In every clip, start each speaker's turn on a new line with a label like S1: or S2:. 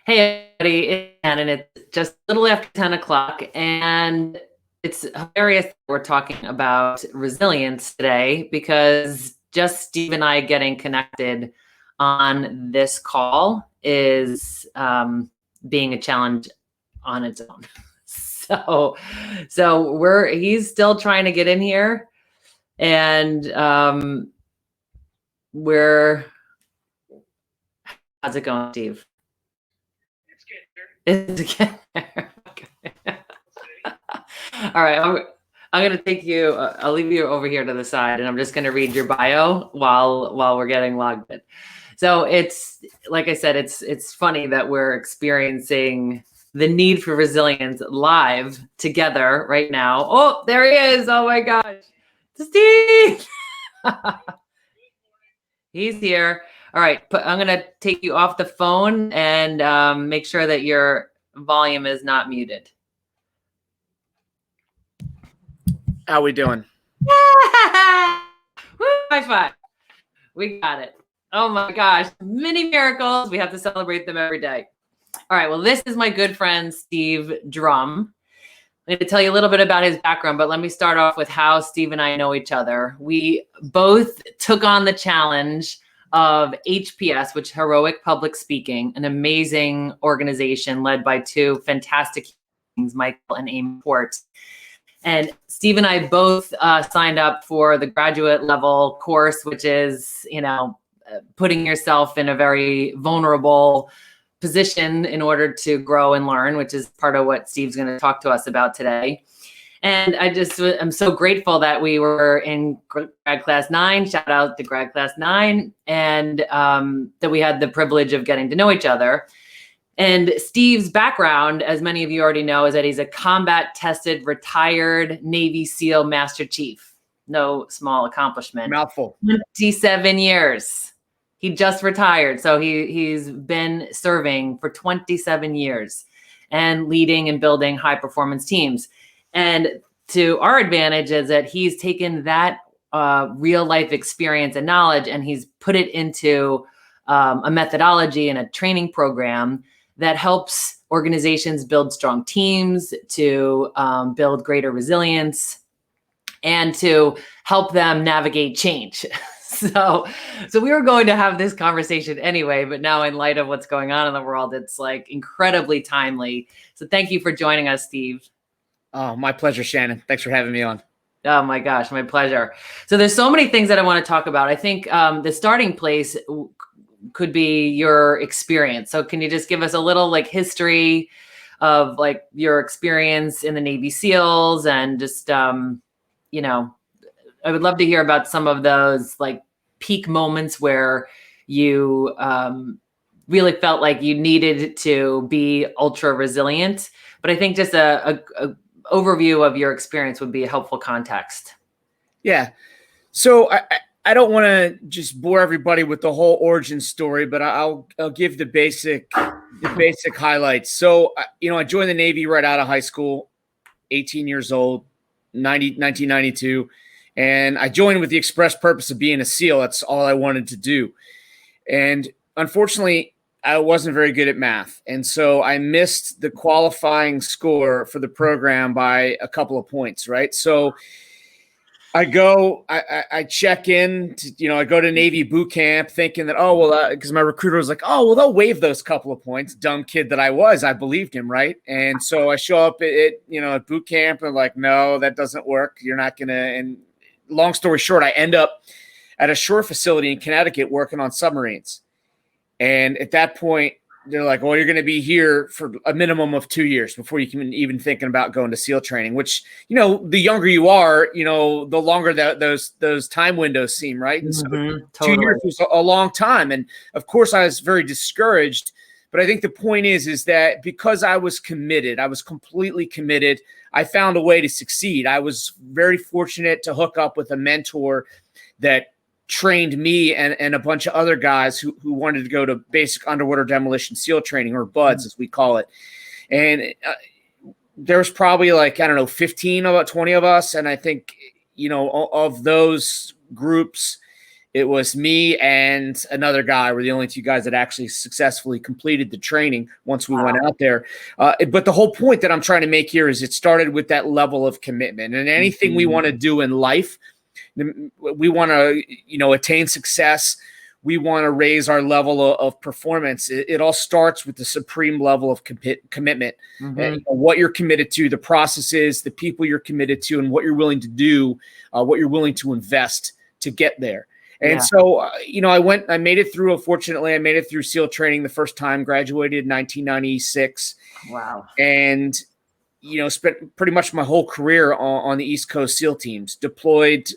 S1: Hey, everybody, it's Ann, and it's just a little after 10 o'clock, and it's hilarious that we're talking about resilience today because just Steve and I getting connected on this call is being a challenge on its own. So he's still trying to get in here, and how's it going, Steve? Again. Okay. All right. I'm going to take you. I'll leave you over here to the side, and I'm just going to read your bio while we're getting logged in. So it's like I said, it's funny that we're experiencing the need for resilience live together right now. Oh, there he is. Oh my gosh, Steve. He's here. All right, I'm going to take you off the phone and make sure that your volume is not muted.
S2: How we doing?
S1: Woo, high five. We got it. Oh my gosh, many miracles. We have to celebrate them every day. All right, well, this is my good friend, Steve Drum. I'm going to tell you a little bit about his background, but let me start off with how Steve and I know each other. We both took on the challenge of HPS, which Heroic Public Speaking, an amazing organization led by two fantastic humans, Michael and Amy Port. And Steve and I both signed up for the graduate level course, which is, putting yourself in a very vulnerable position in order to grow and learn, which is part of what Steve's going to talk to us about today. And I'm so grateful that we were in grad class 9, shout out to grad class 9, and that we had the privilege of getting to know each other. And Steve's background, as many of you already know, is that he's a combat tested, retired Navy SEAL Master Chief. No small accomplishment.
S2: Mouthful.
S1: 27 years. He just retired. So he's been serving for 27 years and leading and building high performance teams. And to our advantage is that he's taken that real life experience and knowledge, and he's put it into a methodology and a training program that helps organizations build strong teams, to build greater resilience, and to help them navigate change. So we were going to have this conversation anyway, but now in light of what's going on in the world, it's like incredibly timely. So thank you for joining us, Steve.
S2: Oh, my pleasure, Shannon. Thanks for having me on.
S1: Oh my gosh, my pleasure. So there's so many things that I want to talk about. I think the starting place could be your experience. So can you just give us a little history of your experience in the Navy SEALs, and just, I would love to hear about some of those peak moments where you really felt like you needed to be ultra resilient. But I think just a overview of your experience would be a helpful context.
S2: Yeah. So I don't want to just bore everybody with the whole origin story, but I'll give the basic highlights. So, I joined the Navy right out of high school, 18 years old, 1992. And I joined with the express purpose of being a SEAL. That's all I wanted to do. And unfortunately, I wasn't very good at math. And so I missed the qualifying score for the program by a couple of points, right? So I check in, I go to Navy boot camp thinking that, because my recruiter was like, they'll waive those couple of points. Dumb kid that I was, I believed him, right? And so I show up at boot camp and like, no, that doesn't work. You're not going to. And long story short, I end up at a shore facility in Connecticut working on submarines. And at that point, they're like, well, you're going to be here for a minimum of 2 years before you can even thinking about going to SEAL training, which, the younger you are, the longer that those time windows seem, right? And so
S1: Totally.
S2: 2 years was a long time. And of course I was very discouraged, but I think the point is that because I was committed, I was completely committed, I found a way to succeed. I was very fortunate to hook up with a mentor that trained me and a bunch of other guys who wanted to go to basic underwater demolition SEAL training, or BUDS as we call it. And there was probably 15 about 20 of us. And I think, of those groups, It was me and another guy. We're the only two guys that actually successfully completed the training once we went out there. But the whole point that I'm trying to make here is it started with that level of commitment. And anything we want to do in life, we want to, attain success. We want to raise our level of performance. It all starts with the supreme level of commitment. What you're committed to, the processes, the people you're committed to, and what you're willing to do, what you're willing to invest to get there. And so, I made it through. Unfortunately, I made it through SEAL training the first time, graduated in 1996.
S1: Wow.
S2: And, spent pretty much my whole career on the East Coast SEAL teams, deployed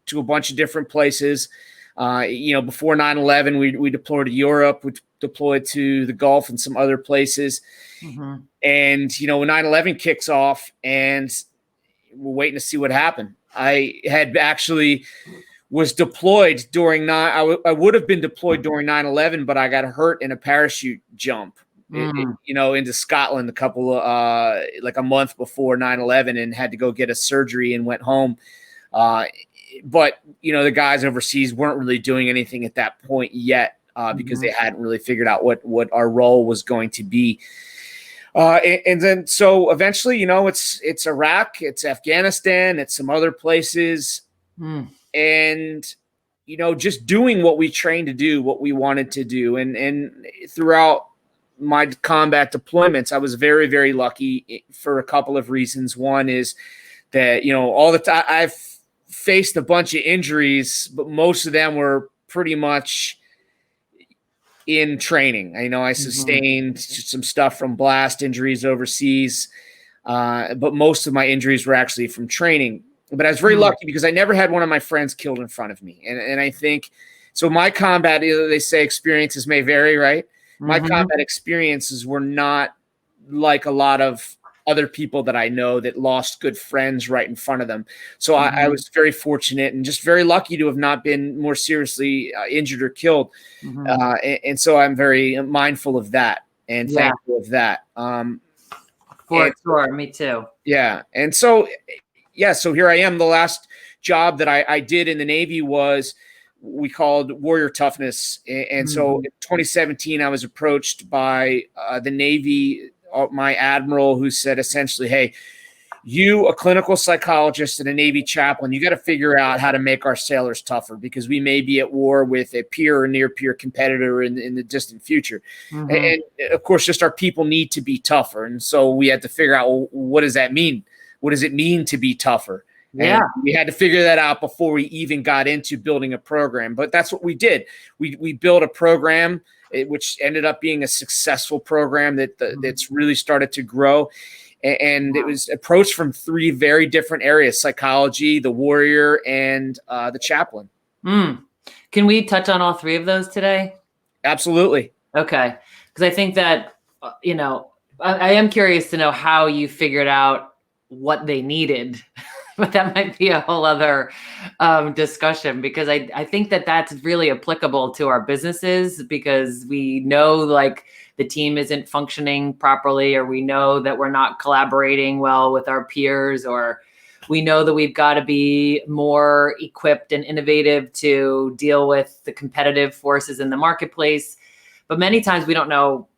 S2: to a bunch of different places. Before 9/11, we deployed to Europe, we deployed to the Gulf and some other places. And, when 9/11 kicks off and we're waiting to see what happened. I had actually was deployed during I would have been deployed during 9/11, but I got hurt in a parachute jump, into Scotland like a month before 9/11 and had to go get a surgery and went home. But, the guys overseas weren't really doing anything at that point yet because they hadn't really figured out what our role was going to be. And then so eventually, it's Iraq, it's Afghanistan, it's some other places. And, just doing what we trained to do, what we wanted to do. And throughout my combat deployments, I was very, very lucky for a couple of reasons. One is that, all the time I've faced a bunch of injuries, but most of them were pretty much in training. I sustained some stuff from blast injuries overseas, but most of my injuries were actually from training. But I was very lucky because I never had one of my friends killed in front of me. And I think, so my combat, they say experiences may vary, right? My combat experiences were not like a lot of other people that I know that lost good friends right in front of them. So I was very fortunate and just very lucky to have not been more seriously injured or killed. And so I'm very mindful of that and thankful of that.
S1: For sure. Me too.
S2: Yeah. And so, so here I am. The last job that I did in the Navy was we called Warrior Toughness. And so in 2017, I was approached by the Navy, my admiral, who said essentially, hey, you, a clinical psychologist and a Navy chaplain, you got to figure out how to make our sailors tougher because we may be at war with a peer or near peer competitor in the distant future. And of course, just our people need to be tougher. And so we had to figure out, well, what does that mean? What does it mean to be tougher? And we had to figure that out before we even got into building a program. But that's what we did. We built a program, which ended up being a successful program that's really started to grow. And it was approached from three very different areas: psychology, the warrior, and the chaplain.
S1: Can we touch on all three of those today?
S2: Absolutely.
S1: Okay. Because I think that, I am curious to know how you figured out what they needed. But that might be a whole other discussion, because I think that that's really applicable to our businesses, because we know like the team isn't functioning properly, or we know that we're not collaborating well with our peers, or we know that we've got to be more equipped and innovative to deal with the competitive forces in the marketplace. But many times we don't know,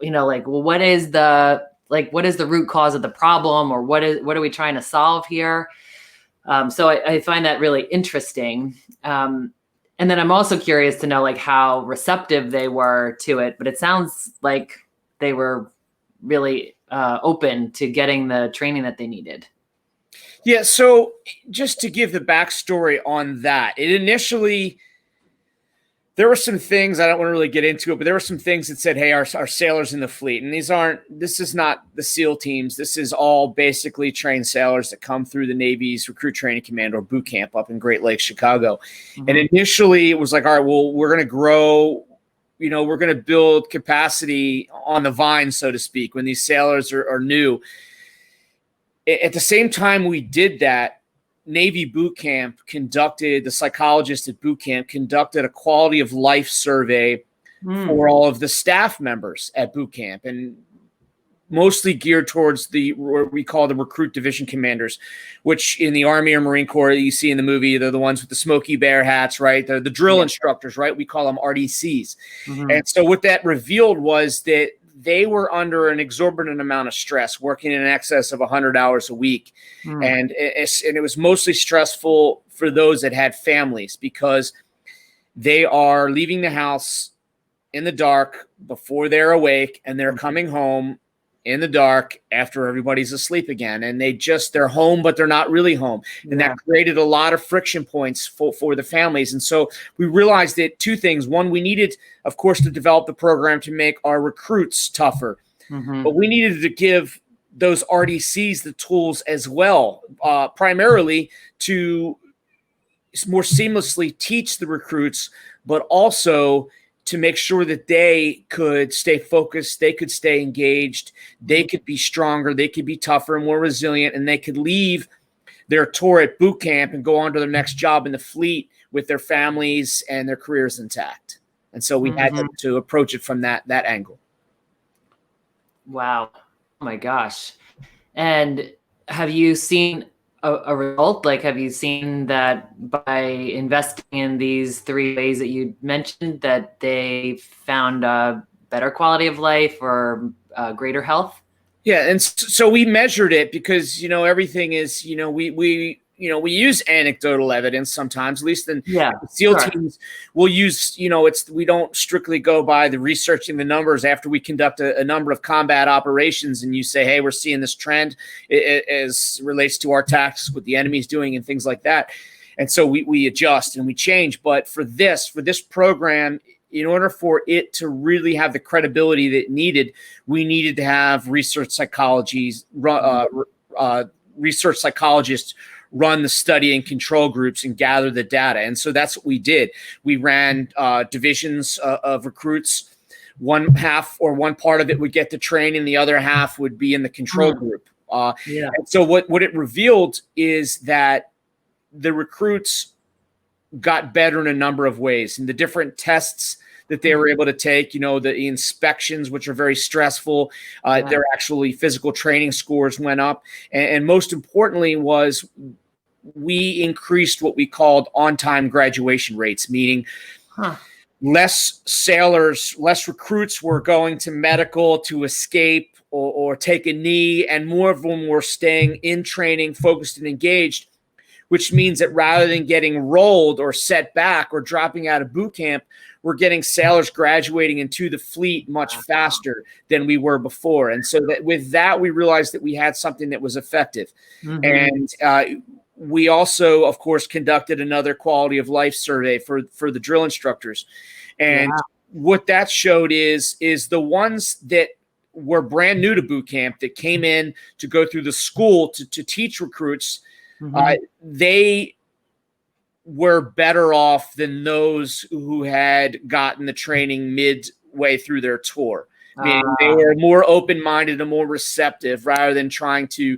S1: well, what is the root cause of the problem, or what are we trying to solve here? So I find that really interesting. And then I'm also curious to know how receptive they were to it, but it sounds like they were really open to getting the training that they needed.
S2: Yeah. So just to give the backstory on that, there were some things, I don't want to really get into it, but there were some things that said, hey, our sailors in the fleet, and this is not the SEAL teams. This is all basically trained sailors that come through the Navy's Recruit Training Command or boot camp up in Great Lakes, Chicago. And initially it was like, all right, well, we're going to grow, we're going to build capacity on the vine, so to speak, when these sailors are new. At the same time we did that, Navy boot camp the psychologist at boot camp conducted a quality of life survey for all of the staff members at boot camp. And mostly geared towards what we call the recruit division commanders, which in the Army or Marine Corps you see in the movie, they're the ones with the smoky bear hats, right? They're the drill instructors, right? We call them RDCs. And so what that revealed was that they were under an exorbitant amount of stress, working in excess of 100 hours a week. And it was mostly stressful for those that had families, because they are leaving the house in the dark before they're awake, and they're coming home in the dark after everybody's asleep again. And they're home, but they're not really home. And that created a lot of friction points for the families. And so we realized that two things. One, we needed, of course, to develop the program to make our recruits tougher, but we needed to give those RDCs the tools as well, primarily to more seamlessly teach the recruits, but also to make sure that they could stay focused, they could stay engaged, they could be stronger, they could be tougher and more resilient, and they could leave their tour at boot camp and go on to their next job in the fleet with their families and their careers intact. And so we had to approach it from that angle.
S1: Wow. Oh my gosh. And have you seen a result? Like, have you seen that by investing in these 3 ways that you mentioned, that they found a better quality of life or greater health?
S2: Yeah. And so we measured it because, everything is, we use anecdotal evidence sometimes, at least in SEAL teams. We'll use, we don't strictly go by the researching the numbers after we conduct a number of combat operations and you say, hey, we're seeing this trend as relates to our tactics, what the enemy's doing and things like that. And so we adjust and we change. But for this program, in order for it to really have the credibility that it needed, we needed to have research psychologists run the study and control groups and gather the data. And so that's what we did. We ran divisions of recruits. One half or one part of it would get to train and the other half would be in the control group. And so what it revealed is that the recruits got better in a number of ways. And the different tests that they were able to take, the inspections, which are very stressful, their actually physical training scores went up. And most importantly was we increased what we called on-time graduation rates, meaning less recruits were going to medical to escape or take a knee, and more of them were staying in training, focused and engaged, which means that rather than getting rolled or set back or dropping out of boot camp, we're getting sailors graduating into the fleet much faster than we were before. And so with that, we realized that we had something that was effective. And we also, of course, conducted another quality of life survey for the drill instructors. And what that showed is the ones that were brand new to boot camp that came in to go through the school to teach recruits, they were better off than those who had gotten the training midway through their tour. Meaning they were more open-minded and more receptive rather than trying to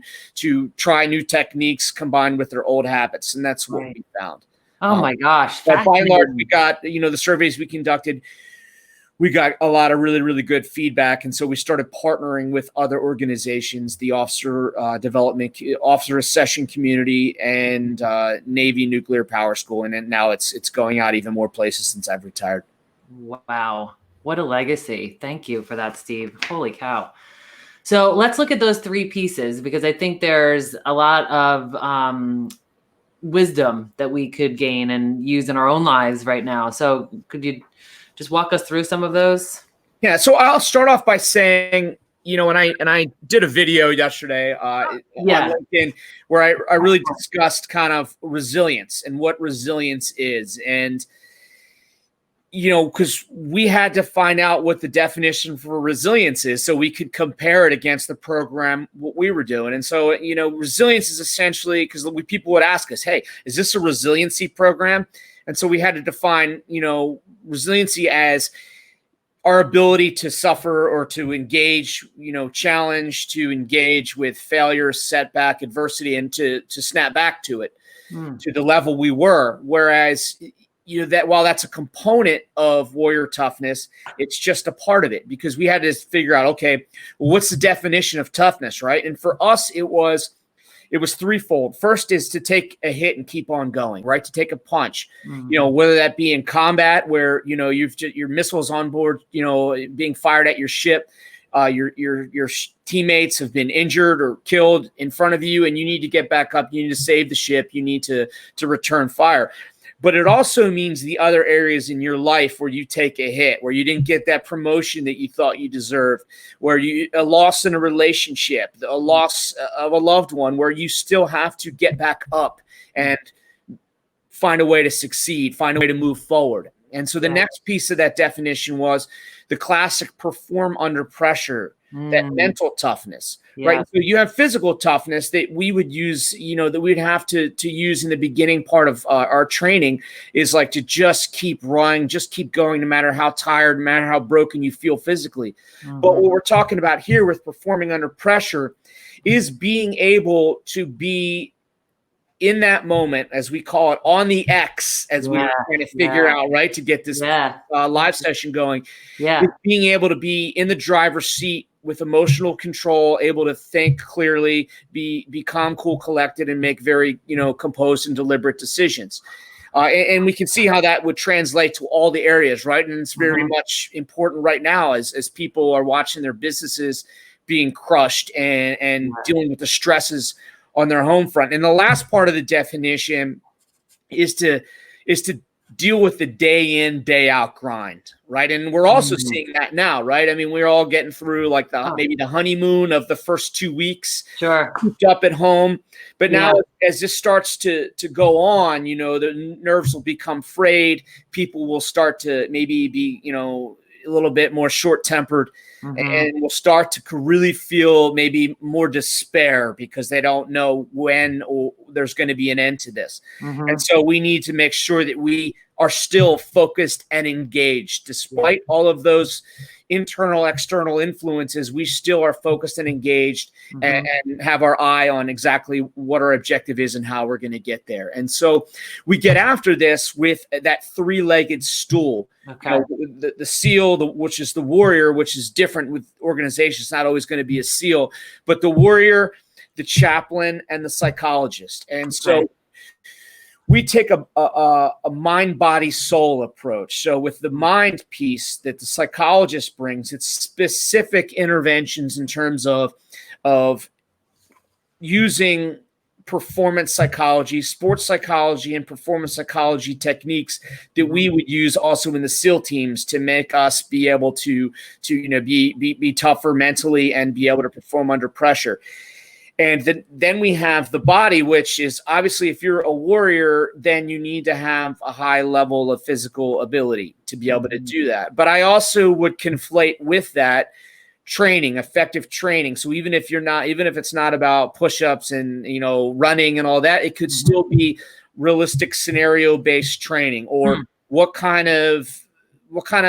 S2: try new techniques combined with their old habits. And that's what we found.
S1: Oh my gosh.
S2: But by and large, we got, the surveys we conducted, we got a lot of really, really good feedback. And so we started partnering with other organizations, the officer development, officer accession community, and Navy nuclear power school. And then now it's going out even more places since I've retired.
S1: Wow. What a legacy. Thank you for that, Steve. Holy cow. So let's look at those 3 pieces, because I think there's a lot of wisdom that we could gain and use in our own lives right now. So could you just walk us through some of those?
S2: Yeah. So I'll start off by saying, and I did a video yesterday on LinkedIn where I really discussed kind of resilience and what resilience is. And, because we had to find out what the definition for resilience is so we could compare it against the program, what we were doing. And so, resilience is essentially, because people would ask us, hey, is this a resiliency program? And so we had to define, resiliency as our ability to suffer or to engage, challenge, to engage with failure, setback, adversity, and to snap back to it, to the level we were. Whereas that while that's a component of warrior toughness, it's just a part of it, because we had to figure out, okay, well, what's the definition of toughness, right? And for us, it was threefold. First is to take a hit and keep on going, right? To take a punch, whether that be in combat where, your missiles on board, being fired at your ship, your teammates have been injured or killed in front of you, and you need to get back up. You need to save the ship. You need to return fire. But it also means the other areas in your life where you take a hit, where you didn't get that promotion that you thought you deserved, where a loss in a relationship, a loss of a loved one, where you still have to get back up and find a way to succeed, find a way to move forward. And so the next piece of that definition was the classic perform under pressure, that mental toughness, right? So you have physical toughness that we would use, that we'd have to use in the beginning part of our training, is like to just keep running, just keep going, no matter how tired, no matter how broken you feel physically. But what we're talking about here with performing under pressure is being able to be in that moment, as we call it, on the X, as we were trying to figure out, right, to get this live session going. Being able to be in the driver's seat with emotional control, able to think clearly, be calm, cool, collected, and make very, composed and deliberate decisions. And we can see how that would translate to all the areas, right? And it's very much important right now as people are watching their businesses being crushed and dealing with the stresses on their home front. And the last part of the definition is to deal with the day in, day out grind, right? And we're also seeing that now, right? I mean, we're all getting through like maybe the honeymoon of the first 2 weeks, cooped up at home. But now as this starts to go on, the nerves will become frayed. People will start to maybe be, a little bit more short-tempered, and will start to really feel maybe more despair because they don't know when or there's going to be an end to this. And so we need to make sure that we are still focused and engaged despite all of those internal, external influences. We still are focused and engaged and have our eye on exactly what our objective is and how we're going to get there. And so we get after this with that three-legged stool. The SEAL, which is the warrior, which is different with organizations. It's not always going to be a SEAL, but the warrior, the chaplain, and the psychologist. And so we take a mind, body, soul approach. So with the mind piece that the psychologist brings, it's specific interventions in terms of using performance psychology, sports psychology, and performance psychology techniques that we would use also in the SEAL teams to make us be able to be tougher mentally and be able to perform under pressure. And then we have the body, which is obviously, if you're a warrior, then you need to have a high level of physical ability to be able to do that. But I also would conflate with that training, effective training. So even if it's not about push-ups and, running and all that, it could still be realistic scenario-based training, or what kind of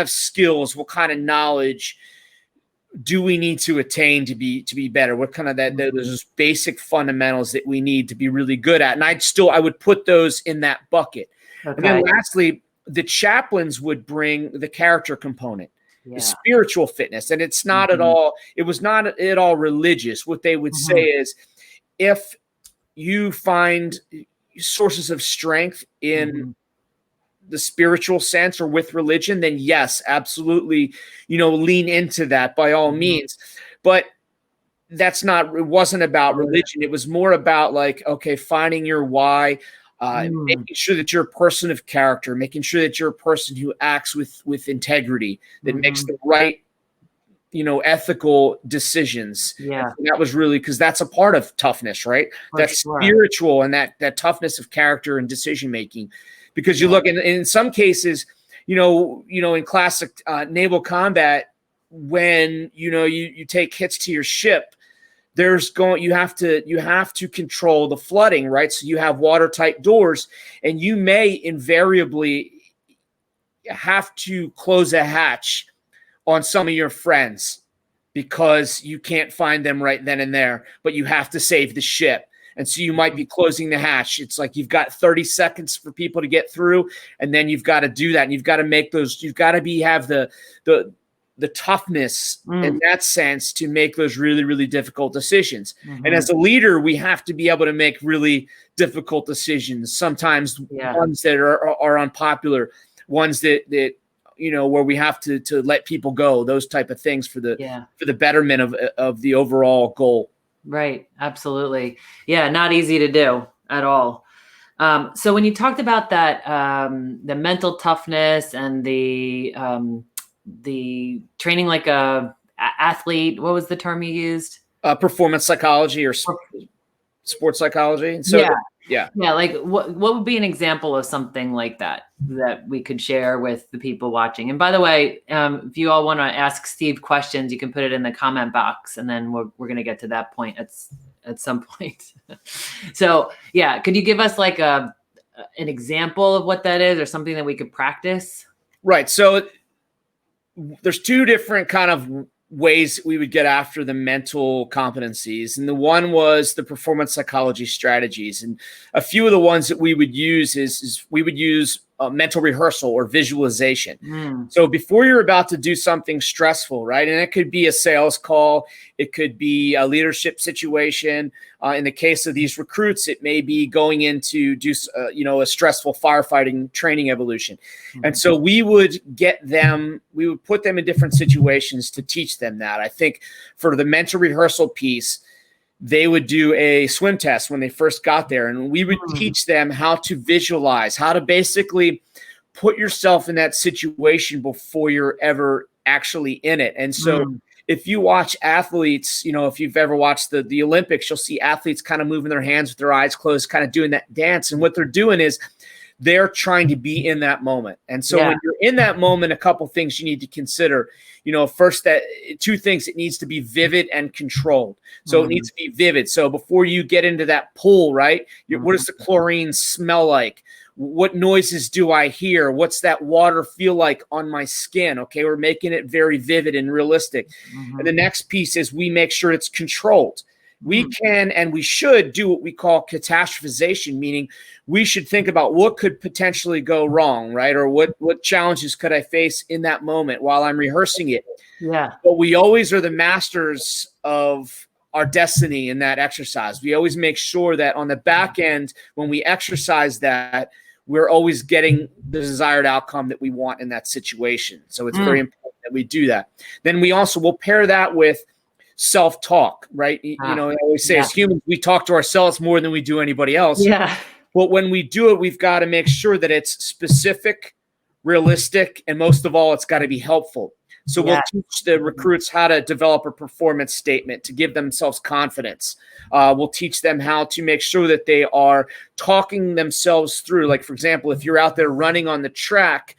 S2: skills, what kind of knowledge do we need to attain to be better? What kind of those basic fundamentals that we need to be really good at? And I would put those in that bucket. And then lastly, the chaplains would bring the character component, the spiritual fitness. And it's not at all, it was not at all religious. What they would say is, if you find sources of strength in the spiritual sense or with religion, then yes, absolutely, lean into that by all means. But it wasn't about religion. It was more about finding your why, making sure that you're a person of character, making sure that you're a person who acts with integrity, that makes the right, ethical decisions. And that was really, because that's a part of toughness, right? That's spiritual, and that toughness of character and decision-making. Because you look in some cases, in classic naval combat, when you take hits to your ship, you have to control the flooding, right? So you have watertight doors, and you may invariably have to close a hatch on some of your friends because you can't find them right then and there, but you have to save the ship. And so you might be closing the hatch. It's like you've got 30 seconds for people to get through, and then you've got to do that. And you've got to make those, you've got to have the toughness in that sense to make those really, really difficult decisions. And as a leader, we have to be able to make really difficult decisions. Sometimes ones that are unpopular, ones that where we have to let people go, those type of things for the betterment of the overall goal.
S1: Right. Absolutely. Yeah. Not easy to do at all. So when you talked about that, the mental toughness and the training like a athlete, what was the term you used?
S2: Performance psychology or sports psychology. And so yeah.
S1: Like what would be an example of something like that we could share with the people watching? And by the way, if you all want to ask Steve questions, you can put it in the comment box, and then we're going to get to that point at some point. So yeah, could you give us like an example of what that is, or something that we could practice?
S2: Right. So there's two different kind of ways we would get after the mental competencies. And the one was the performance psychology strategies. And a few of the ones that we would use is we would use mental rehearsal or visualization. So before you're about to do something stressful, right? And it could be a sales call. It could be a leadership situation. In the case of these recruits, it may be going into do a stressful firefighting training evolution. And so we would put them in different situations to teach them that. I think for the mental rehearsal piece, they would do a swim test when they first got there, and we would teach them how to visualize, how to basically put yourself in that situation before you're ever actually in it. And so if you watch athletes, if you've ever watched the Olympics, you'll see athletes kind of moving their hands with their eyes closed, kind of doing that dance. And what they're doing is they're trying to be in that moment. And so when you're in that moment, a couple things you need to consider. First, that two things: it needs to be vivid and controlled. So it needs to be vivid. So before you get into that pool, right? What does the chlorine smell like? What noises do I hear? What's that water feel like on my skin? Okay, we're making it very vivid and realistic. And the next piece is we make sure it's controlled. We can and we should do what we call catastrophization, meaning we should think about what could potentially go wrong, right? Or what challenges could I face in that moment while I'm rehearsing it?
S1: Yeah.
S2: But we always are the masters of our destiny in that exercise. We always make sure that on the back end, when we exercise that, we're always getting the desired outcome that we want in that situation. So it's very important that we do that. Then we'll pair that with self-talk, right? I always say as humans, we talk to ourselves more than we do anybody else.
S1: Yeah.
S2: But when we do it, we've got to make sure that it's specific, realistic, and most of all, it's got to be helpful. So we'll teach the recruits how to develop a performance statement to give themselves confidence. We'll teach them how to make sure that they are talking themselves through. Like, for example, if you're out there running on the track,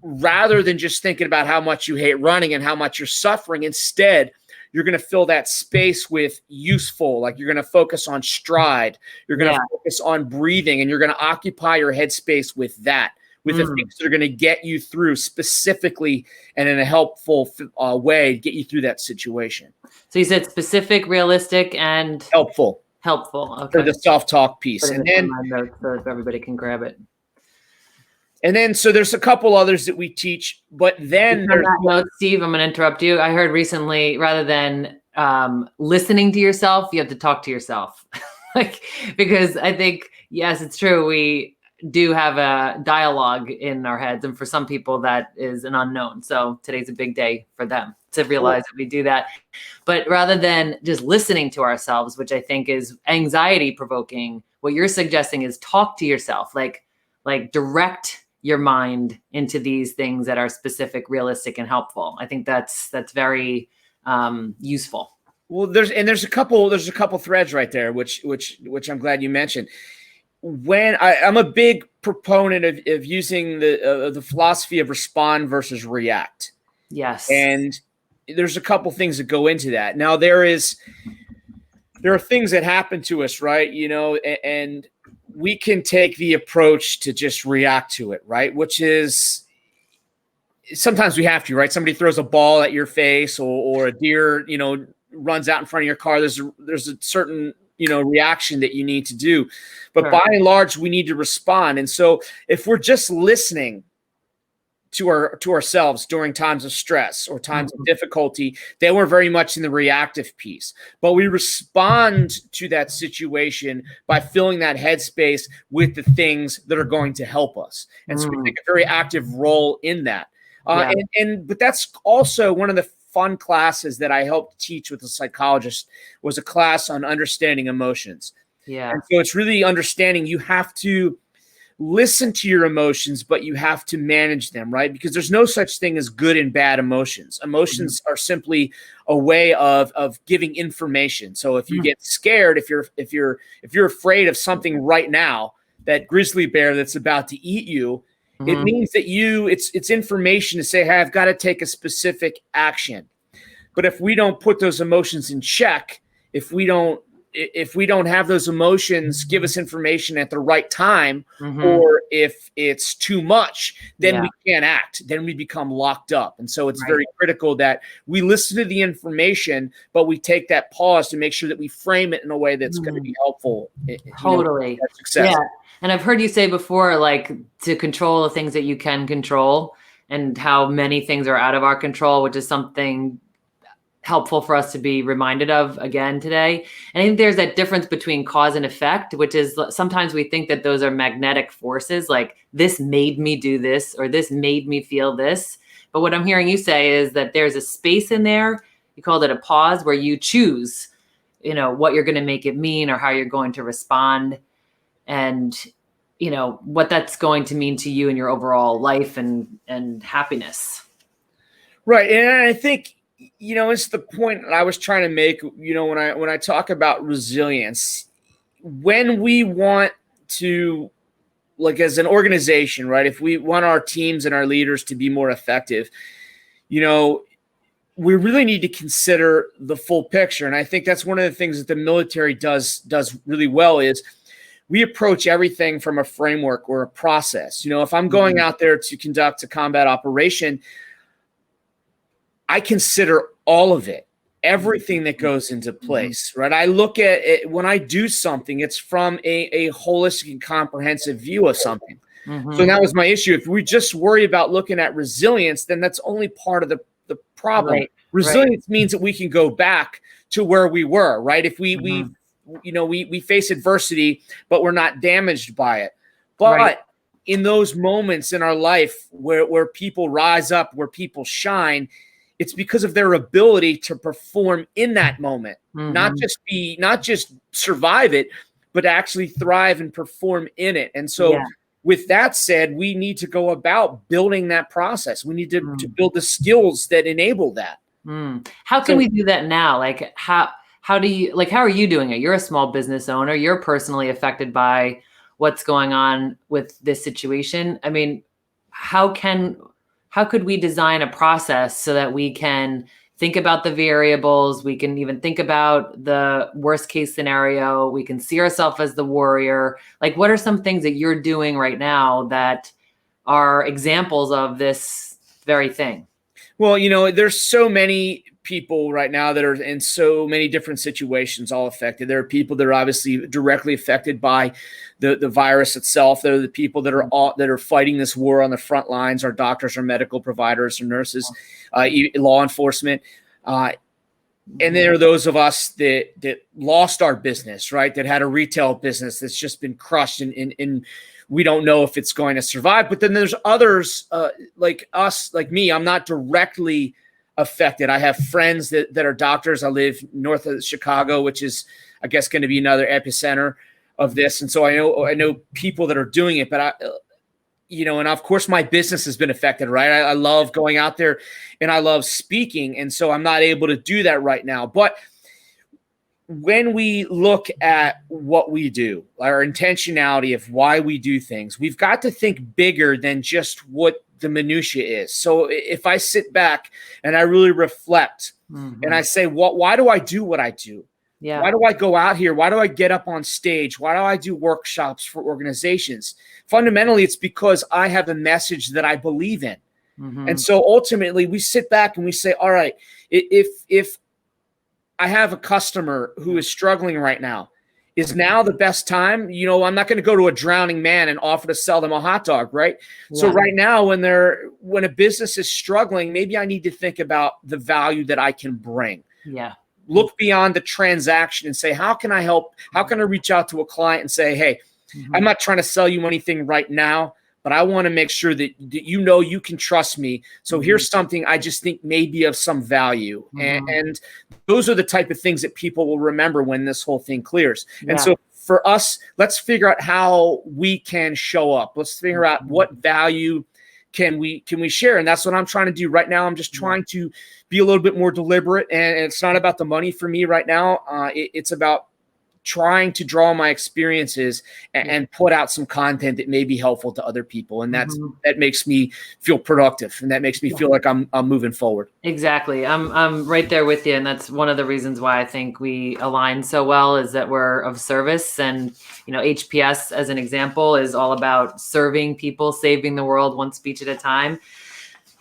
S2: rather than just thinking about how much you hate running and how much you're suffering, instead, you're going to fill that space with useful, like you're going to focus on stride. You're going to focus on breathing, and you're going to occupy your headspace with that, with the things that are going to get you through specifically and in a helpful way, get you through that situation.
S1: So you said specific, realistic, and
S2: helpful.
S1: Okay.
S2: For the self-talk piece. And then
S1: so if everybody can grab it.
S2: And then, so there's a couple others that we teach, but then
S1: Steve, I'm going to interrupt you. I heard recently, rather than listening to yourself, you have to talk to yourself. Because I think, yes, it's true. We do have a dialogue in our heads. And for some people that is an unknown. So today's a big day for them to realize that we do that. But rather than just listening to ourselves, which I think is anxiety provoking, what you're suggesting is talk to yourself, like direct your mind into these things that are specific, realistic, and helpful. I think that's very useful. Well,
S2: there's a couple threads right there, which I'm glad you mentioned. When I'm a big proponent of using the philosophy of respond versus react.
S1: Yes.
S2: And there's a couple things that go into that. Now there are things that happen to us, right? And we can take the approach to just react to it, right? Which is sometimes we have to, right? Somebody throws a ball at your face, or a deer, runs out in front of your car. There's a certain reaction that you need to do. But
S1: Sure.
S2: by and large, we need to respond. And so if we're just listening to ourselves during times of stress or times of difficulty, then we're very much in the reactive piece. But we respond to that situation by filling that headspace with the things that are going to help us. And so we take a very active role in that. But that's also one of the fun classes that I helped teach with a psychologist, was a class on understanding emotions.
S1: Yeah.
S2: And so it's really understanding you have to listen to your emotions, but you have to manage them, right? Because there's no such thing as good and bad emotions. Emotions are simply a way of giving information. So if you get scared, if you're afraid of something right now, that grizzly bear that's about to eat you, it means that it's information to say, hey, I've got to take a specific action. But if we don't put those emotions in check, if we don't have those emotions give us information at the right time, or if it's too much, then we can't act. Then we become locked up. And so it's very critical that we listen to the information, but we take that pause to make sure that we frame it in a way that's going to be helpful.
S1: Totally.
S2: Success.
S1: Yeah. And I've heard you say before, like, to control the things that you can control, and how many things are out of our control, which is something helpful for us to be reminded of again today. And I think there's that difference between cause and effect, which is sometimes we think that those are magnetic forces, like this made me do this or this made me feel this. But what I'm hearing you say is that there's a space in there. You called it a pause, where you choose, what you're going to make it mean or how you're going to respond, and what that's going to mean to you in your overall life and happiness.
S2: Right. And I think, it's the point that I was trying to make, when I talk about resilience, when we want to, like, as an organization, right, if we want our teams and our leaders to be more effective, we really need to consider the full picture. And I think that's one of the things that the military does really well, is we approach everything from a framework or a process. If I'm going out there to conduct a combat operation, I consider all of it, everything that goes into place, right? I look at it when I do something, it's from a holistic and comprehensive view of something. So that was my issue. If we just worry about looking at resilience, then that's only part of the problem. Resilience means that we can go back to where we were, right? If we face adversity, but we're not damaged by it. But in those moments in our life where people rise up, where people shine, it's because of their ability to perform in that moment, not just survive it, but actually thrive and perform in it. And so with that said, we need to go about building that process. We need to build the skills that enable that.
S1: How can we do that now? Like, how are you doing it? You're a small business owner. You're personally affected by what's going on with this situation. I mean, how could we design a process so that we can think about the variables? We can even think about the worst case scenario. We can see ourselves as the warrior. Like, what are some things that you're doing right now that are examples of this very thing?
S2: Well, there's so many people right now that are in so many different situations, all affected. There are people that are obviously directly affected by the virus itself. There are the people that are fighting this war on the front lines, our doctors, our medical providers, our nurses, law enforcement. And there are those of us that lost our business, right? That had a retail business that's just been crushed, and we don't know if it's going to survive. But then there's others like us, like me. I'm not directly affected. I have friends that are doctors. I live north of Chicago, which is, I guess, going to be another epicenter of this. And so I know people that are doing it, but and of course my business has been affected, right? I love going out there and I love speaking. And so I'm not able to do that right now. But when we look at what we do, our intentionality of why we do things, we've got to think bigger than just what the minutia is. So if I sit back and I really reflect and I say, why do I do what I do?
S1: Yeah.
S2: Why do I go out here? Why do I get up on stage? Why do I do workshops for organizations? Fundamentally, it's because I have a message that I believe in. And so ultimately we sit back and we say, all right, if I have a customer who is struggling right now, Is now the best time? You know, I'm not going to go to a drowning man and offer to sell them a hot dog, right? Yeah. So right now, when a business is struggling, maybe I need to think about the value that I can bring.
S1: Yeah.
S2: Look beyond the transaction and say, how can I help? How can I reach out to a client and say, hey, I'm not trying to sell you anything right now, but I want to make sure that you know you can trust me. So here's something I just think may be of some value. And those are the type of things that people will remember when this whole thing clears. Yeah. And so for us, let's figure out how we can show up. Let's figure out what value can we share. And that's what I'm trying to do right now. I'm just trying to be a little bit more deliberate. And it's not about the money for me right now. It's about trying to draw my experiences and put out some content that may be helpful to other people. And that makes me feel productive, and that makes me feel like I'm moving forward.
S1: Exactly. I'm right there with you. And that's one of the reasons why I think we align so well, is that we're of service. And, you know, HPS as an example is all about serving people, saving the world one speech at a time.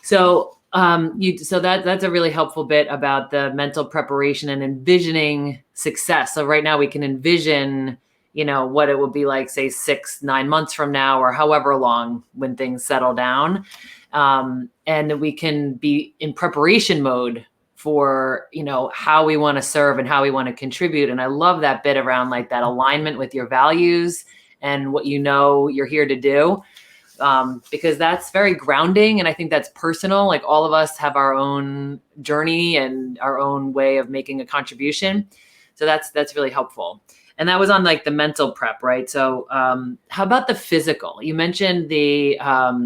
S1: So that's a really helpful bit about the mental preparation and envisioning success. So right now we can envision, you know, what it will be like, say 6-9 months from now, or however long when things settle down. And we can be in preparation mode for, you know, how we want to serve and how we want to contribute. And I love that bit around like that alignment with your values and what, you know, you're here to do. Because that's very grounding. And I think that's personal. Like all of us have our own journey and our own way of making a contribution. So that's really helpful. And that was on like the mental prep, right? So how about the physical? You mentioned the,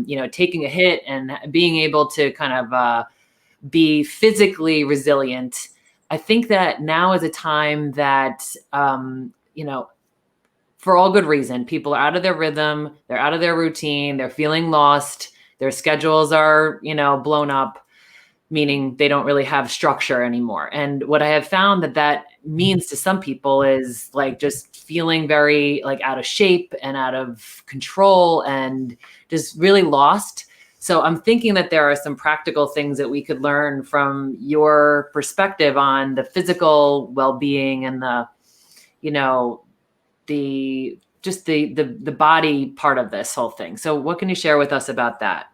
S1: you know, taking a hit and being able to kind of be physically resilient. I think that now is a time that, you know, for all good reason, people are out of their rhythm, they're out of their routine, they're feeling lost, their schedules are, you know, blown up, meaning they don't really have structure anymore. And what I have found that means to some people is like just feeling very like out of shape and out of control and just really lost. So I'm thinking that there are some practical things that we could learn from your perspective on the physical well-being and the, you know, the body part of this whole thing. So what can you share with us about that?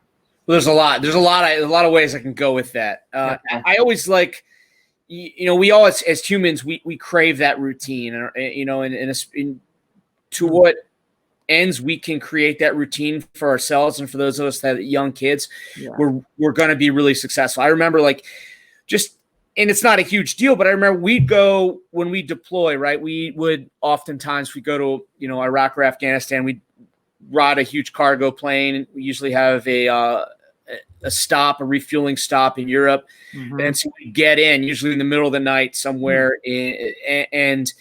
S2: Well, there's a lot of ways I can go with that. Okay. I always like, you know, we all as humans, we crave that routine, you know, and to what ends we can create that routine for ourselves. And for those of us that have young kids, we're going to be really successful. I remember like and it's not a huge deal, but I remember we'd go when we deploy, right? We would oftentimes, we go to, you know, Iraq or Afghanistan, we'd ride a huge cargo plane. We usually have a refueling stop in Europe. And so we get in usually in the middle of the night somewhere and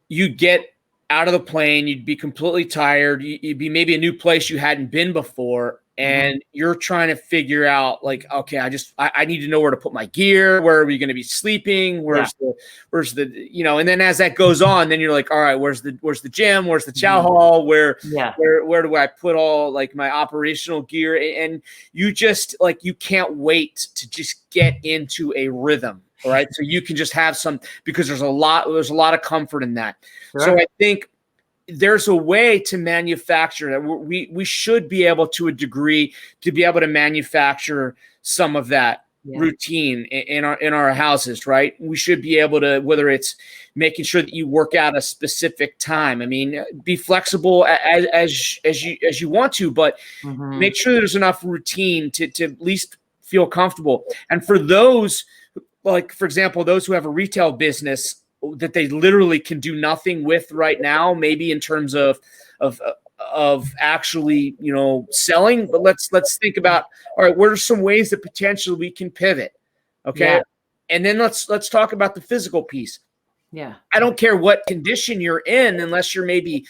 S2: you get out of the plane, you'd be completely tired. You'd be maybe a new place you hadn't been before. And you're trying to figure out like, okay, I need to know where to put my gear. Where are we going to be sleeping? Where's the, you know, and then as that goes on, then you're like, all right, where's the gym? Where's the chow hall? Where do I put all like my operational gear? And you just like, you can't wait to just get into a rhythm. All right. So you can just have some, because there's a lot of comfort in that. Sure. So I think there's a way to manufacture that. We should be able to a degree to be able to manufacture some of that routine in our houses, right? We should be able to, whether it's making sure that you work out a specific time. I mean, be flexible as you want to, but make sure there's enough routine to at least feel comfortable. And for those, like, for example, those who have a retail business that they literally can do nothing with right now, maybe in terms of actually, you know, selling. But let's think about, all right, what are some ways that potentially we can pivot? Okay. And then let's talk about the physical piece.
S1: Yeah.
S2: I don't care what condition you're in, unless you're maybe,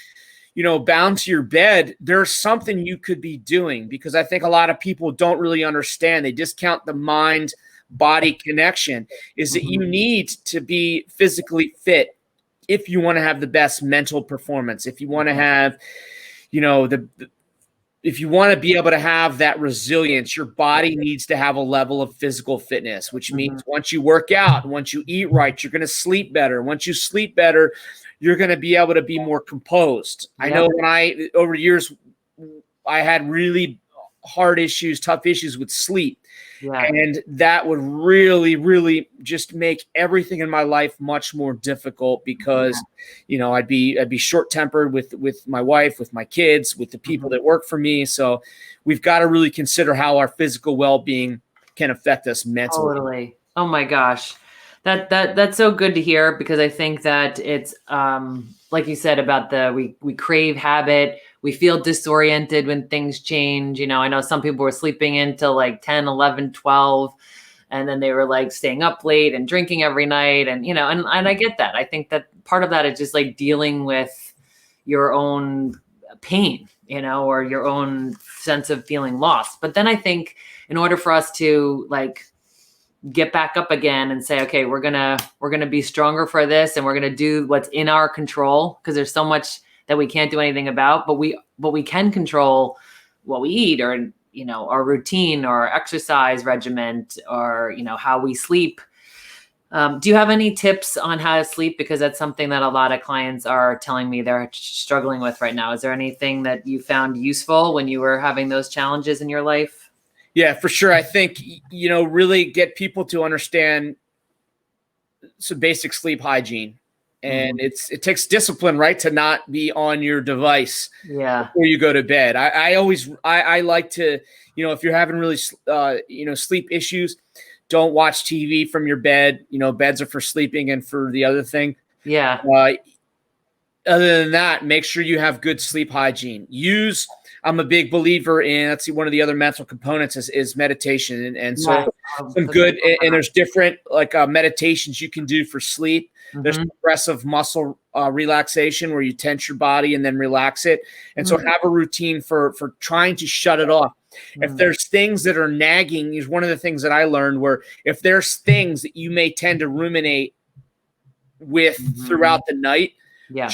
S2: you know, bound to your bed, there's something you could be doing, because I think a lot of people don't really understand. They discount the mind body connection, is that you need to be physically fit if you want to have the best mental performance, if you want to have, you know, if you want to be able to have that resilience, your body needs to have a level of physical fitness, which means once you work out, once you eat right, you're going to sleep better. Once you sleep better, you're going to be able to be more composed.
S1: Yep.
S2: I know over the years, I had really hard issues, tough issues with sleep.
S1: Yeah.
S2: And that would really, really just make everything in my life much more difficult because, I'd be short-tempered with my wife, with my kids, with the people that work for me. So we've got to really consider how our physical well-being can affect us mentally.
S1: Totally. Oh my gosh. That's so good to hear, because I think that it's like you said about we crave habit. We feel disoriented when things change. I know some people were sleeping until like 10, 11, 12, and then they were like staying up late and drinking every night. And, and I get that. I think that part of that is just like dealing with your own pain, or your own sense of feeling lost. But then I think in order for us to like get back up again and say, okay, we're gonna be stronger for this, and we're gonna do what's in our control, because there's so much that we can't do anything about, but we can control what we eat, or our routine, or our exercise regimen, or how we sleep. Do you have any tips on how to sleep? Because that's something that a lot of clients are telling me they're struggling with right now. Is there anything that you found useful when you were having those challenges in your life?
S2: Yeah, for sure. I think, really get people to understand some basic sleep hygiene. And it takes discipline, right, to not be on your device before you go to bed. I like to, if you're having really, sleep issues, don't watch TV from your bed. Beds are for sleeping and for the other thing.
S1: Yeah.
S2: Other than that, make sure you have good sleep hygiene. I'm a big believer in, let's see, one of the other mental components is meditation. And so some good, and there's different meditations you can do for sleep. There's progressive muscle relaxation where you tense your body and then relax it. And so have a routine for trying to shut it off. If there's things that are nagging, is one of the things that I learned, where if there's things that you may tend to ruminate with throughout the night,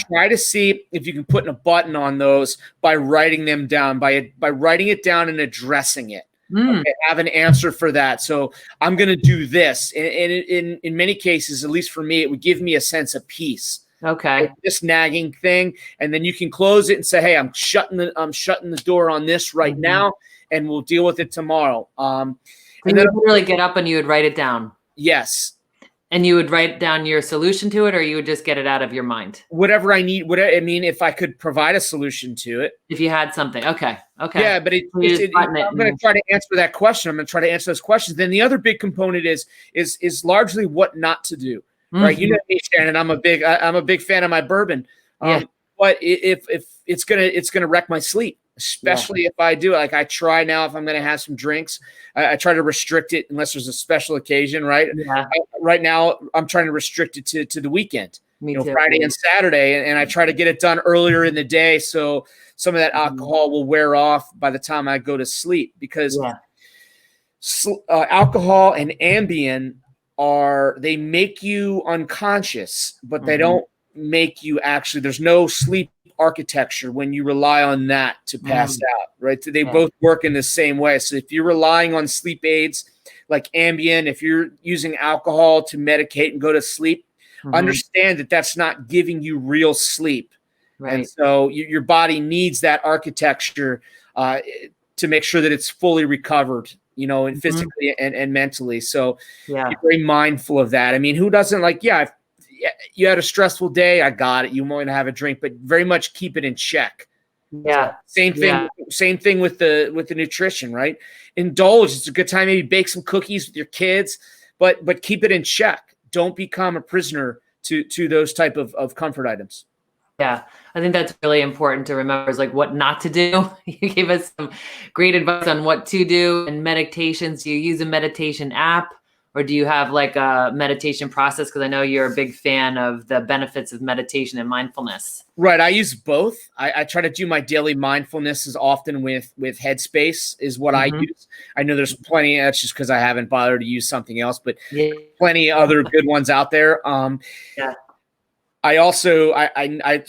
S2: try to see if you can put a button on those by writing them down, by writing it down and addressing it. Okay, have an answer for that. So I'm going to do this. And in many cases, at least for me, it would give me a sense of peace.
S1: Okay.
S2: Like this nagging thing. And then you can close it and say, hey, I'm shutting the door on this right now, and we'll deal with it tomorrow.
S1: And then you would really get up and you would write it down.
S2: Yes.
S1: And you would write down your solution to it, or you would just get it out of your mind?
S2: Whatever I need. If I could provide a solution to it.
S1: If you had something. Okay.
S2: Yeah, but I'm going to try to answer that question. I'm going to try to answer those questions. Then the other big component is largely what not to do. Right? You know me, Shannon. I'm a big fan of my bourbon. But if it's gonna wreck my sleep, especially if I do it. Like I try now, if I'm going to have some drinks, I try to restrict it unless there's a special occasion, right?
S1: Yeah.
S2: Right now, I'm trying to restrict it to the weekend,
S1: Me too.
S2: Friday and Saturday. And I try to get it done earlier in the day, so some of that alcohol will wear off by the time I go to sleep, because alcohol and Ambien they make you unconscious, but they don't make you actually, there's no sleep architecture when you rely on that to pass out, right? So they both work in the same way. So if you're relying on sleep aids like Ambien, if you're using alcohol to medicate and go to sleep, understand that that's not giving you real sleep. Right. And so your body needs that architecture to make sure that it's fully recovered, and physically and mentally. So be very mindful of that. I mean, who doesn't if you had a stressful day, I got it. You want to have a drink, but very much keep it in check.
S1: Yeah.
S2: Same thing with the nutrition, right? Indulge. It's a good time. Maybe bake some cookies with your kids, but keep it in check. Don't become a prisoner to those type of comfort items.
S1: Yeah. I think that's really important to remember, is like what not to do. You gave us some great advice on what to do. And meditations, do you use a meditation app, or do you have like a meditation process? Because I know you're a big fan of the benefits of meditation and mindfulness. Right.
S2: I use both. I try to do my daily mindfulness as often with Headspace is what I use. I know there's plenty. That's just because I haven't bothered to use something else, but plenty other good ones out there. I also,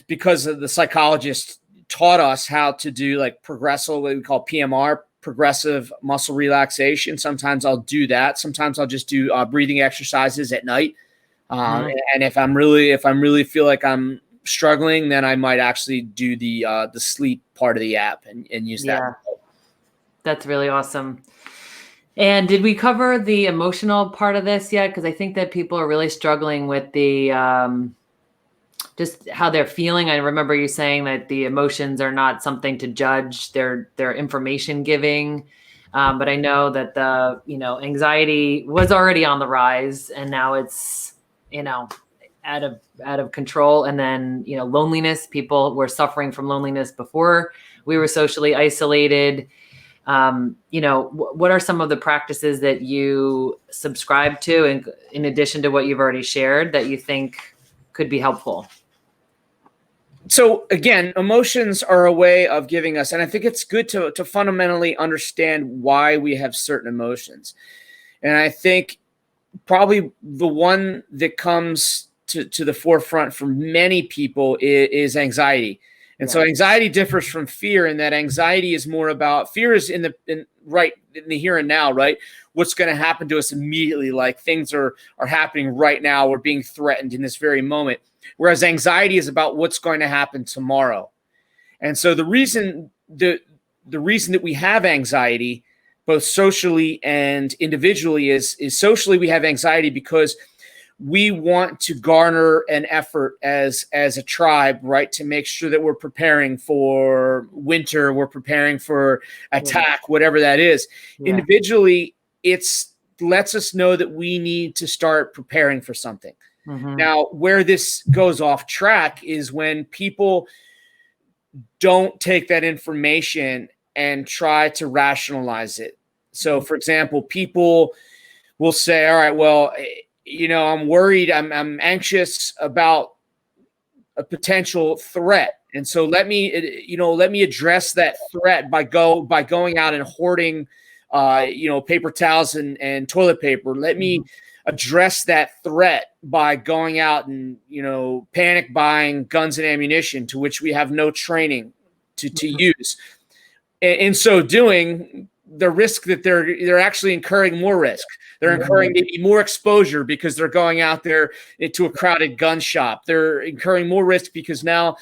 S2: because of the psychologist taught us how to do like progressive, what we call PMR, progressive muscle relaxation. Sometimes I'll do that. Sometimes I'll just do breathing exercises at night. And if I'm really feel like I'm struggling, then I might actually do the sleep part of the app and use that.
S1: That's really awesome. And did we cover the emotional part of this yet? Because I think that people are really struggling with the just how they're feeling. I remember you saying that the emotions are not something to judge; they're information giving. But I know that the anxiety was already on the rise, and now it's out of control. And then loneliness. People were suffering from loneliness before we were socially isolated. What are some of the practices that you subscribe to, and in addition to what you've already shared, that you think could be helpful?
S2: So again, emotions are a way of giving us, and I think it's good to fundamentally understand why we have certain emotions. And I think probably the one that comes to the forefront for many people is anxiety. And so anxiety differs from fear in that anxiety is more about, fear is in the here and now, right? What's going to happen to us immediately, like things are happening right now. We're being threatened in this very moment. Whereas anxiety is about what's going to happen tomorrow. And so the reason that we have anxiety, both socially and individually, is socially we have anxiety because we want to garner an effort as a tribe, right? To make sure that we're preparing for winter, we're preparing for attack, whatever that is. Yeah. Individually, it's lets us know that we need to start preparing for something. Mm-hmm. Now, where this goes off track is when people don't take that information and try to rationalize it. So, for example, people will say, all right, well, I'm worried, I'm anxious about a potential threat. And so let me address that threat by going out and hoarding, paper towels and toilet paper. Let me address that threat by going out and, panic buying guns and ammunition, to which we have no training to use. In so doing, the risk that they're actually incurring more risk. They're incurring maybe more exposure because they're going out there into a crowded gun shop. They're incurring more risk because now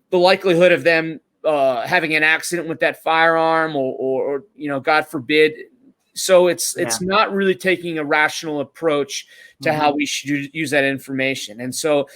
S2: the likelihood of them having an accident with that firearm or God forbid. So it's not really taking a rational approach to how we should use that information. And so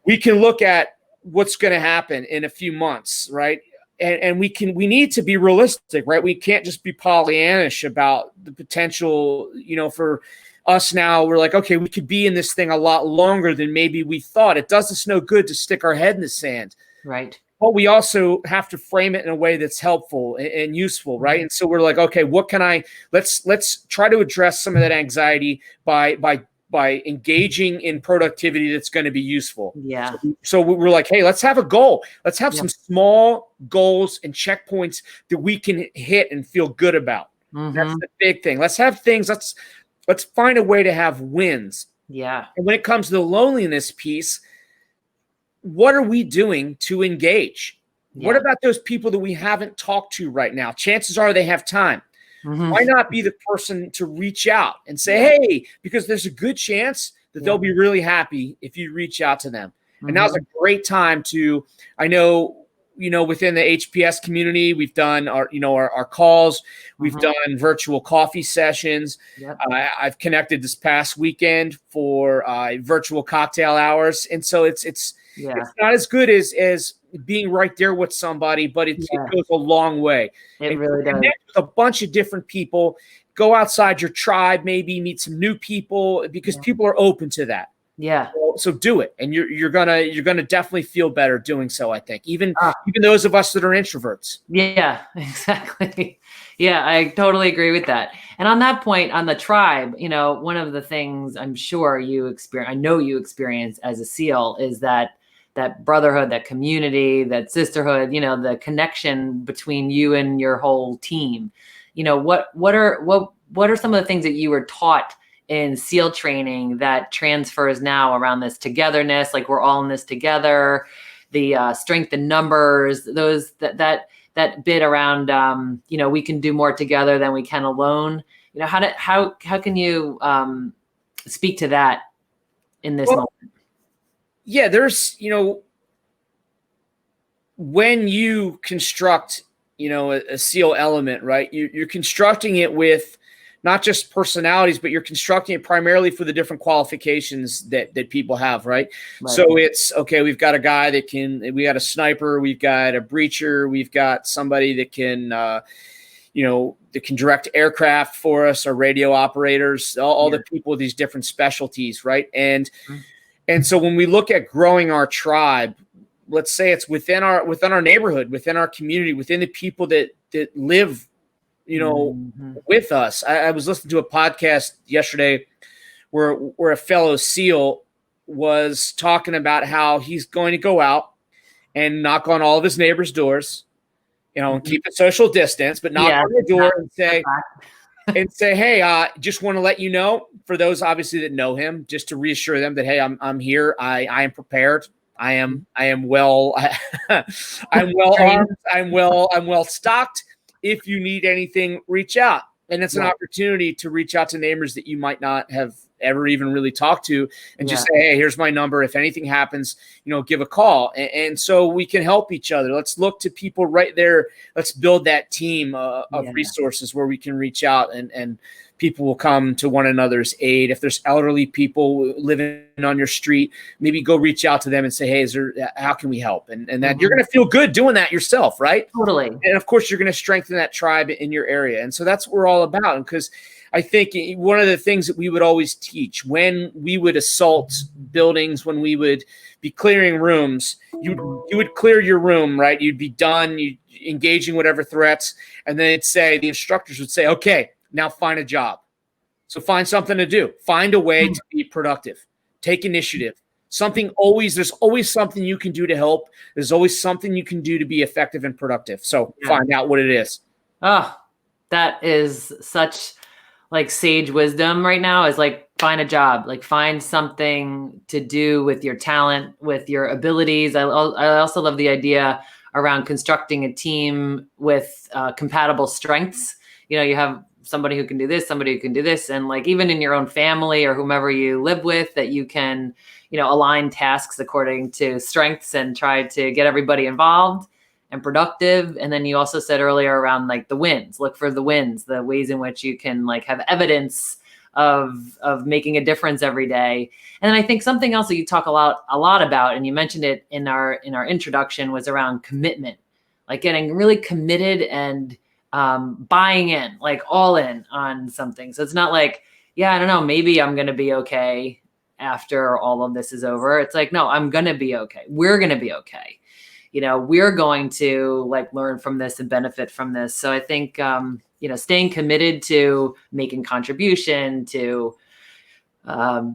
S2: we can look at what's going to happen in a few months, right? And we need to be realistic, right? We can't just be Pollyannish about the potential, for us now. We're like, okay, we could be in this thing a lot longer than maybe we thought. It does us no good to stick our head in the sand.
S1: Right.
S2: But we also have to frame it in a way that's helpful and useful, right? And so we're like, okay, let's try to address some of that anxiety by engaging in productivity that's going to be useful.
S1: Yeah.
S2: So we're like, hey, let's have a goal. Let's have some small goals and checkpoints that we can hit and feel good about. Mm-hmm. That's the big thing. Let's have things. Let's find a way to have wins.
S1: Yeah.
S2: And when it comes to the loneliness piece, what are we doing to engage? Yeah. What about those people that we haven't talked to right now? Chances are they have time. Mm-hmm. Why not be the person to reach out and say, hey, because there's a good chance that they'll be really happy if you reach out to them. Mm-hmm. And now's a great time to, I know, within the HPS community, we've done our calls, we've done virtual coffee sessions. Yep. I've connected this past weekend for virtual cocktail hours. And so it's not as good as being right there with somebody, but it goes a long way.
S1: It really does.
S2: Connect with a bunch of different people. Go outside your tribe, maybe meet some new people, because people are open to that.
S1: Yeah.
S2: So do it, and you're gonna definitely feel better doing so. I think even those of us that are introverts.
S1: Yeah, exactly. Yeah, I totally agree with that. And on that point, on the tribe, one of the things I'm sure I know you experience as a SEAL is that brotherhood, that community, that sisterhood, the connection between you and your whole team. What are some of the things that you were taught in SEAL training that transfers now around this togetherness? Like, we're all in this together, the strength in numbers, that bit around, we can do more together than we can alone. How can you speak to that in this moment?
S2: Yeah, there's, when you construct, a SEAL element, right, you're constructing it with not just personalities, but you're constructing it primarily for the different qualifications that people have, right? So it's, okay, we've got a guy we got a sniper, we've got a breacher, we've got somebody that can, that can direct aircraft for us, or radio operators, all the people with these different specialties, right? And so when we look at growing our tribe, let's say it's within our neighborhood, within our community, within the people that live, with us. I was listening to a podcast yesterday where a fellow SEAL was talking about how he's going to go out and knock on all of his neighbors' doors, and keep a social distance, but knock on the door and say, hey, just want to let you know, for those obviously that know him, just to reassure them that, hey, I'm here. I am prepared. I am well. I'm well armed. I'm well stocked. If you need anything, reach out. And it's an opportunity to reach out to neighbors that you might not have ever even really talked to, and just say, hey, here's my number. If anything happens, give a call. And so we can help each other. Let's look to people right there. Let's build that team of resources where we can reach out, and people will come to one another's aid. If there's elderly people living on your street, maybe go reach out to them and say, hey, how can we help? And that you're going to feel good doing that yourself, right?
S1: Totally.
S2: And of course, you're going to strengthen that tribe in your area. And so that's what we're all about. Because I think one of the things that we would always teach when we would assault buildings, when we would be clearing rooms, you would clear your room, right? You'd be done, you engaging whatever threats. And then the instructors would say, okay, now find a job. So find something to do. Find a way to be productive. Take initiative. There's always something you can do to help. There's always something you can do to be effective and productive. So find out what it is.
S1: Oh, that is such sage wisdom right now, is find a job, find something to do with your talent, with your abilities. I also love the idea around constructing a team with compatible strengths. You have somebody who can do this, somebody who can do this. And even in your own family or whomever you live with, that you can, align tasks according to strengths and try to get everybody involved and productive. And then you also said earlier around the wins, look for the wins, the ways in which you can have evidence of making a difference every day. And then I think something else that you talk a lot about, and you mentioned it in our introduction, was around commitment, getting really committed and buying in, all in on something. So it's not I don't know, maybe I'm going to be okay after all of this is over. It's no, I'm going to be okay. We're going to be okay. We're going to learn from this and benefit from this. So I think, staying committed to making contribution, to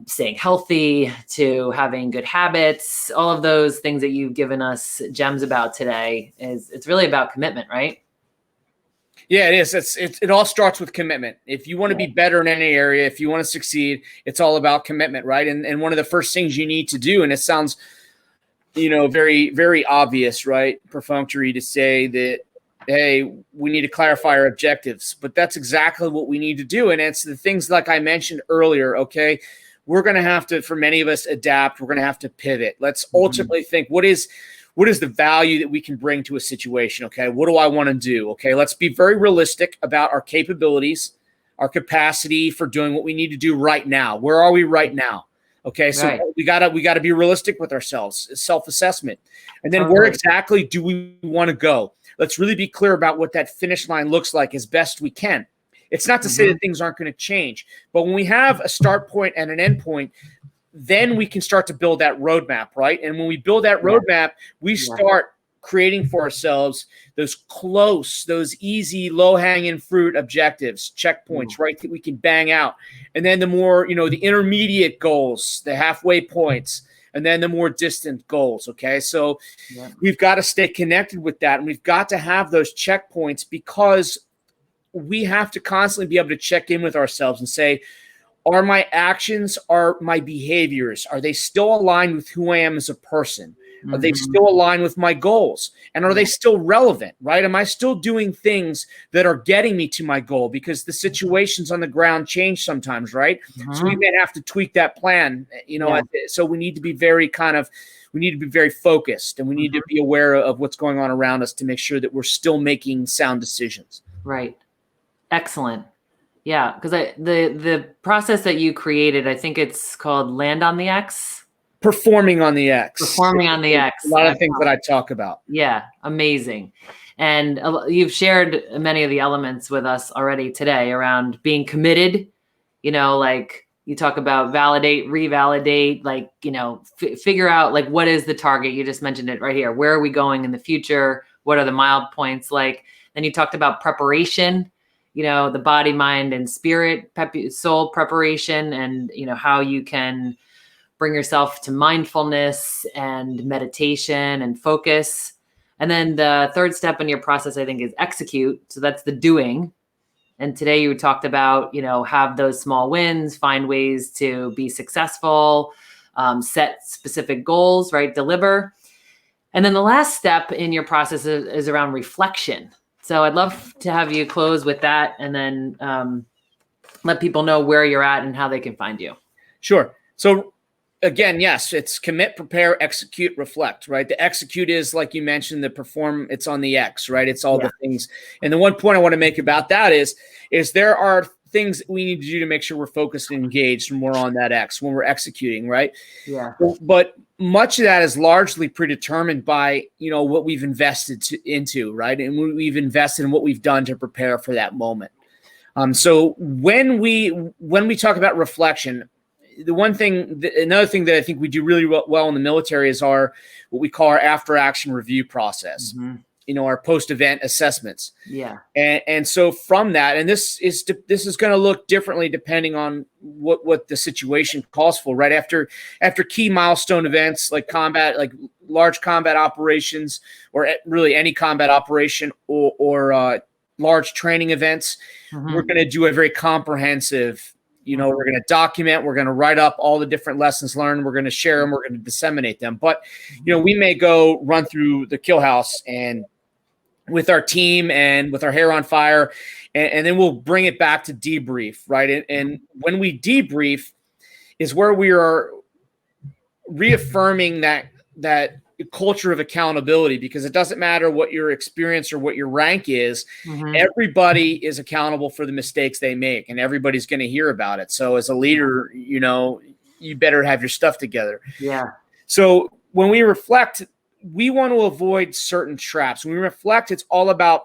S1: staying healthy, to having good habits, all of those things that you've given us gems about today, it's really about commitment, right?
S2: Yeah, it is. It all starts with commitment. If you want to be better in any area, if you want to succeed, it's all about commitment, right? And one of the first things you need to do, and it sounds, very, very obvious, right? Perfunctory to say that, hey, we need to clarify our objectives, but that's exactly what we need to do. And it's the things like I mentioned earlier, okay? We're going to have to, for many of us, adapt. We're going to have to pivot. Let's ultimately think, what is the value that we can bring to a situation? Okay, what do I want to do? Okay, let's be very realistic about our capabilities, our capacity for doing what we need to do right now. Where are we right now? Okay, so we gotta be realistic with ourselves, self-assessment, and then where exactly do we want to go? Let's really be clear about what that finish line looks like as best we can. It's not to say that things aren't going to change, but when we have a start point and an end point, then we can start to build that roadmap, right? And when we build that roadmap, we start creating for ourselves those easy, low-hanging fruit objectives, checkpoints, right, that we can bang out. And then the more, the intermediate goals, the halfway points, and then the more distant goals, okay? So we've got to stay connected with that, and we've got to have those checkpoints, because we have to constantly be able to check in with ourselves and say, are my actions, are my behaviors, are they still aligned with who I am as a person? Are they
S1: Mhm.
S2: still aligned with my goals? And are they still relevant, right? Am I still doing things that are getting me to my goal? Because the situations on the ground change sometimes, right? So we
S1: Mhm.
S2: may have to tweak that plan,
S1: Yeah.
S2: so we need to be very focused, and we need to be aware of what's going on around us to make sure that we're still making sound decisions.
S1: Right. Excellent. Yeah, because the process that you created, I think it's called Land on the X.
S2: Performing on the X.
S1: Performing on the
S2: A
S1: X.
S2: lot of things that I talk about.
S1: Yeah, amazing. And you've shared many of the elements with us already today around being committed, like you talk about validate, revalidate, like, figure out like what is the target. You just mentioned it right here. Where are we going in the future? What are the mild points like? Then you talked about preparation, the body, mind, and spirit, soul preparation, and, how you can bring yourself to mindfulness and meditation and focus. And then the third step in your process, I think, is execute. So that's the doing. And today you talked about, have those small wins, find ways to be successful, set specific goals, right? Deliver. And then the last step in your process is around reflection. So I'd love to have you close with that, and then let people know where you're at and how they can find you.
S2: Sure. So again, yes, it's commit, prepare, execute, reflect, right? The execute is, like you mentioned, the perform, it's on the X, right? It's all the things. And the one point I want to make about that is there are things that we need to do to make sure we're focused and engaged more on that X when we're executing, right?
S1: Yeah.
S2: But much of that is largely predetermined by, what we've invested into, right? And we've invested in what we've done to prepare for that moment. So when we talk about reflection, another thing that I think we do really well in the military is what we call our after action review process. Mm-hmm. Our post-event assessments.
S1: Yeah.
S2: And so from that, and this is going to look differently depending on what the situation calls for, right? After key milestone events like combat, like large combat operations, or really any combat operation, or large training events, we're going to do a very comprehensive, we're going to document, we're going to write up all the different lessons learned, we're going to share them, we're going to disseminate them. But, we may go run through the kill house and with our team and with our hair on fire, and then we'll bring it back to debrief, right? And when we debrief is where we are reaffirming that culture of accountability, because it doesn't matter what your experience or what your rank is. Everybody is accountable for the mistakes they make, and everybody's going to hear about it. So as a leader, you better have your stuff together.
S1: Yeah.
S2: So when we reflect, we want to avoid certain traps. When we reflect, it's all about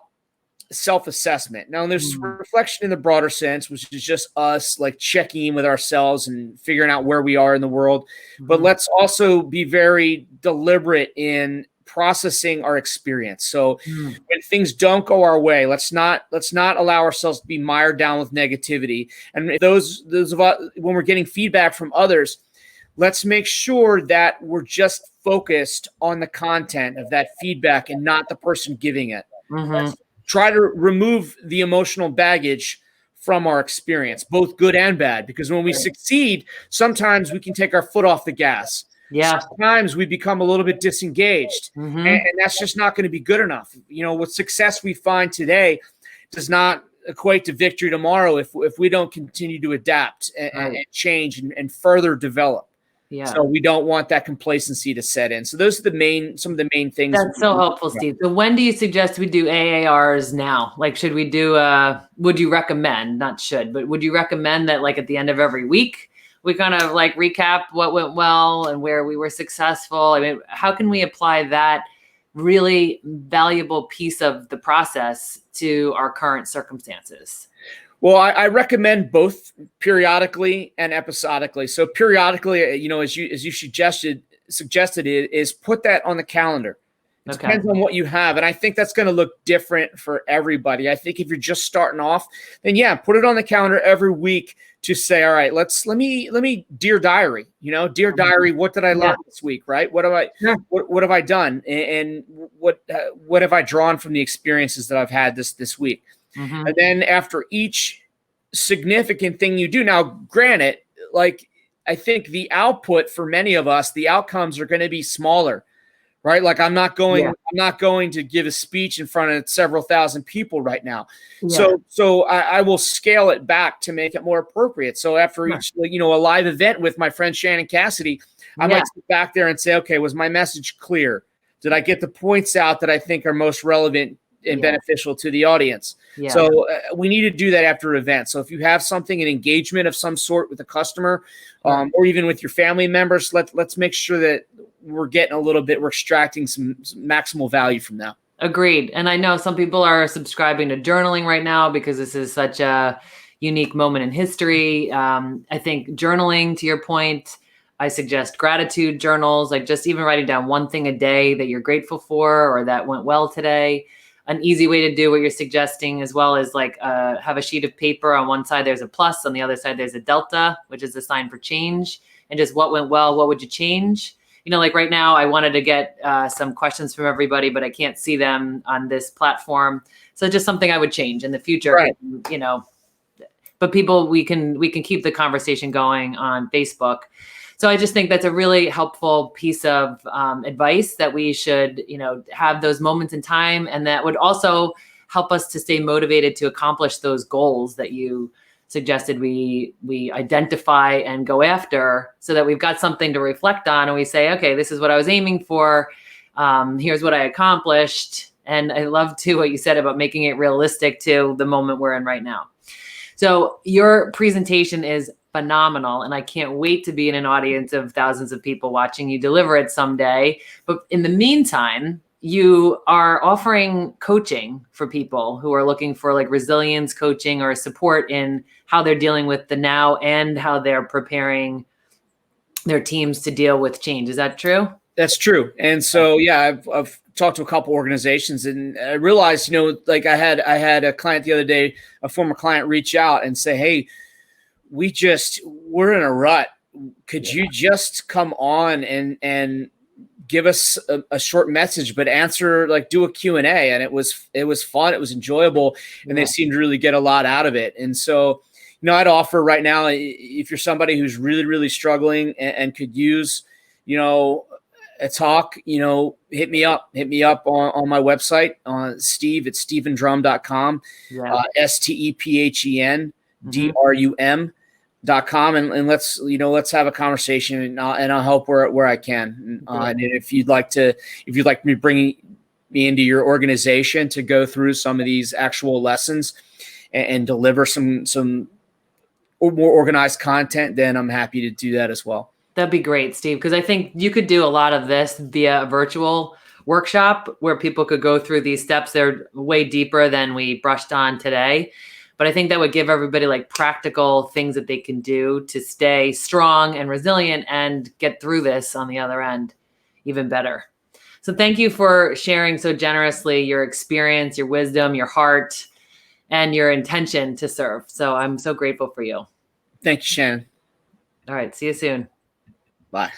S2: self-assessment. Now, there's reflection in the broader sense, which is just us like checking in with ourselves and figuring out where we are in the world. But let's also be very deliberate in processing our experience. So when things don't go our way, let's not allow ourselves to be mired down with negativity. And if those of us, when we're getting feedback from others, let's make sure that we're just focused on the content of that feedback and not the person giving it. Let's try to remove the emotional baggage from our experience, both good and bad, because when we succeed, sometimes we can take our foot off the gas.
S1: Yeah.
S2: Sometimes we become a little bit disengaged, and that's just not going to be good enough. What success we find today does not equate to victory tomorrow if we don't continue to adapt and change and further develop.
S1: Yeah.
S2: So we don't want that complacency to set in. So those are some of the main things.
S1: That's so helpful, Steve. So when do you suggest we do AARs now? Like, should we do, would you recommend, not should, but would you recommend that like at the end of every week, we kind of like recap what went well and where we were successful? I mean, how can we apply that really valuable piece of the process to our current circumstances?
S2: Well, I recommend both periodically and episodically. So periodically, as you suggested is put that on the calendar. It depends on what you have. And I think that's going to look different for everybody. I think if you're just starting off, then put it on the calendar every week to say, all right, let me dear diary, dear diary, what did I learn this week? Right. What have I done? And what have I drawn from the experiences that I've had this week? And then after each significant thing you do, now granted, like I think the output for many of us, the outcomes are going to be smaller, right? Like I'm not going to give a speech in front of several thousand people right now.
S1: Yeah.
S2: So I will scale it back to make it more appropriate. So after each, a live event with my friend Shannon Cassidy, I might sit back there and say, okay, was my message clear? Did I get the points out that I think are most relevant and beneficial to the audience?
S1: Yeah.
S2: So we need to do that after an event. So if you have something, an engagement of some sort with a customer, or even with your family members, let's make sure that we're extracting some maximal value from that.
S1: Agreed. And I know some people are subscribing to journaling right now because this is such a unique moment in history. I think journaling, to your point, I suggest gratitude journals, like just even writing down one thing a day that you're grateful for or that went well today. An easy way to do what you're suggesting as well is like have a sheet of paper. On one side, there's a plus. On the other side, there's a delta, which is a sign for change. And just what went well, what would you change? Like right now, I wanted to get some questions from everybody, but I can't see them on this platform. So just something I would change in the future,
S2: right.
S1: But people, we can keep the conversation going on Facebook. So I just think that's a really helpful piece of advice that we should, have those moments in time. And that would also help us to stay motivated to accomplish those goals that you suggested we identify and go after, so that we've got something to reflect on and we say, okay, this is what I was aiming for. Here's what I accomplished. And I love too what you said about making it realistic to the moment we're in right now. So your presentation is phenomenal, and I can't wait to be in an audience of thousands of people watching you deliver it someday. But in the meantime, you are offering coaching for people who are looking for like resilience coaching or support in how they're dealing with the now and how they're preparing their teams to deal with change. Is that true? That's
S2: true. And so, I've talked to a couple organizations, and I realized, like I had a client the other day, a former client, reach out and say, hey, we're in a rut. Could you just come on and give us a short message, but answer, like do a Q&A. And it was fun. It was enjoyable. And they seemed to really get a lot out of it. And so, I'd offer right now, if you're somebody who's really, really struggling and could use, a talk, hit me up on my website, Steve at stevendrum.com, STEPHENDRUM.com, and let's have a conversation, and I'll help where I can. And if you'd like me bringing me into your organization to go through some of these actual lessons and deliver some more organized content, then I'm happy to do that as well.
S1: That'd be great, Steve, because I think you could do a lot of this via a virtual workshop where people could go through these steps. They're way deeper than we brushed on today. But I think that would give everybody like practical things that they can do to stay strong and resilient and get through this on the other end even better. So thank you for sharing so generously your experience, your wisdom, your heart, and your intention to serve. So I'm so grateful for you.
S2: Thank you, Shannon.
S1: All right. See you soon.
S2: Bye.